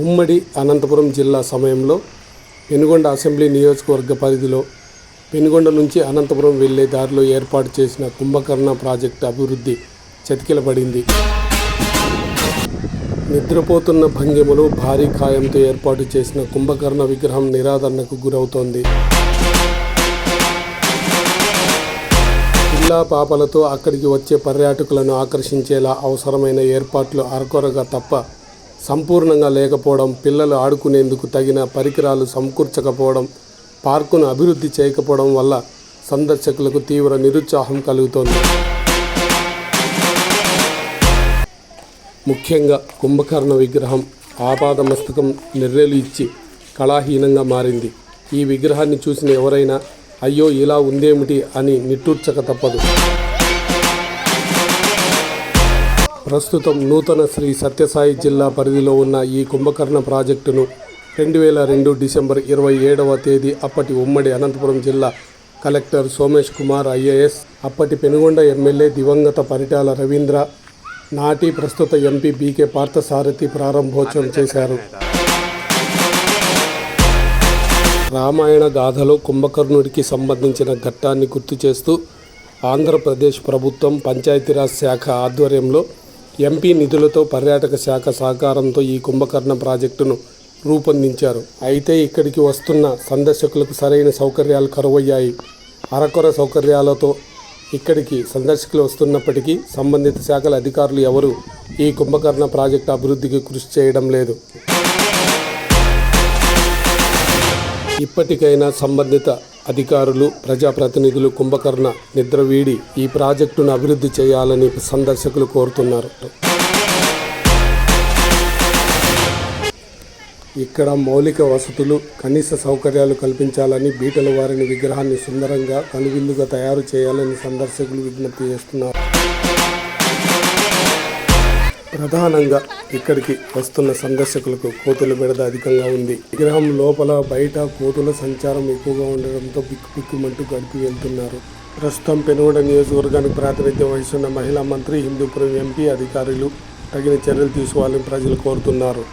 ఉమ్మడి అనంతపురం జిల్లా సమయంలో పెనుగొండ అసెంబ్లీ నియోజకవర్గ పరిధిలో పెనుగొండ నుంచి అనంతపురం వెళ్లే దారిలో ఏర్పాటు చేసిన కుంభకర్ణ ప్రాజెక్టు అభివృద్ధి చతికిలబడింది. నిద్రపోతున్న భంగిమలో భారీ కాయంతో ఏర్పాటు చేసిన కుంభకర్ణ విగ్రహం నిరాదరణకు గురవుతోంది. పిల్లా పాపలతో అక్కడికి వచ్చే పర్యాటకులను ఆకర్షించేలా అవసరమైన ఏర్పాట్లు అరకొరగా తప్ప సంపూర్ణంగా లేకపోవడం, పిల్లలు ఆడుకునేందుకు తగిన పరికరాలు సమకూర్చకపోవడం, పార్కును అభివృద్ధి చేయకపోవడం వల్ల సందర్శకులకు తీవ్ర నిరుత్సాహం కలుగుతోంది. ముఖ్యంగా కుంభకర్ణ విగ్రహం ఆపాదమస్తకం నిర్రేలు ఇచ్చి కళాహీనంగా మారింది. ఈ విగ్రహాన్ని చూసిన ఎవరైనా అయ్యో ఇలా ఉందేమిటి అని నిట్టూర్చక తప్పదు. ప్రస్తుతం నూతన శ్రీ సత్యసాయి జిల్లా పరిధిలో ఉన్న ఈ కుంభకర్ణ ప్రాజెక్టును 2002 డిసెంబర్ 27వ తేదీ అప్పటి ఉమ్మడి అనంతపురం జిల్లా కలెక్టర్ సోమేష్ కుమార్ IAS, అప్పటి పెనుగొండ ఎమ్మెల్యే దివంగత పరిటాల రవీంద్ర, నాటి ప్రస్తుత ఎంపీ BK పార్థసారథి ప్రారంభోత్సవం చేశారు. రామాయణ గాథలో కుంభకర్ణుడికి సంబంధించిన ఘట్టాన్ని గుర్తు చేస్తూ ఆంధ్రప్రదేశ్ ప్రభుత్వం పంచాయతీరాజ్ శాఖ ఆధ్వర్యంలో ఎంపీ నిధులతో పర్యాటక శాఖ సహకారంతో ఈ కుంభకర్ణ ప్రాజెక్టును రూపొందించారు. అయితే ఇక్కడికి వస్తున్న సందర్శకులకు సరైన సౌకర్యాలు కరువయ్యాయి. అరకొర సౌకర్యాలతో ఇక్కడికి సందర్శకులు వస్తున్నప్పటికీ సంబంధిత శాఖల అధికారులు ఎవరూ ఈ కుంభకర్ణ ప్రాజెక్టు అభివృద్ధికి కృషి చేయడం లేదు. ఇప్పటికైనా సంబంధిత అధికారులు, ప్రజాప్రతినిధులు కుంభకర్ణ నిద్ర వీడి ఈ ప్రాజెక్టును అభివృద్ధి చేయాలని సందర్శకులు కోరుతున్నారు. ఇక్కడ మౌలిక వసతులు, కనీస సౌకర్యాలు కల్పించాలని, బీటల వారిని విగ్రహాన్ని సుందరంగా కనువిందుగా తయారు చేయాలని సందర్శకులు విజ్ఞప్తి చేస్తున్నారు. ప్రధానంగా ఇక్కడికి వస్తున్న సందర్శకులకు కోతుల బెడద అధికంగా ఉంది. విగ్రహం లోపల బయట కోతుల సంచారం ఎక్కువగా ఉండడంతో పిక్కుమంటూ గడిపి వెళ్తున్నారు. ప్రస్తుతం పెనుగొండ నియోజకవర్గానికి ప్రాతినిధ్యం వహిస్తున్న మహిళా మంత్రి, హిందూపురం ఎంపీ అధికారులు తగిన చర్యలు తీసుకోవాలని ప్రజలు కోరుతున్నారు.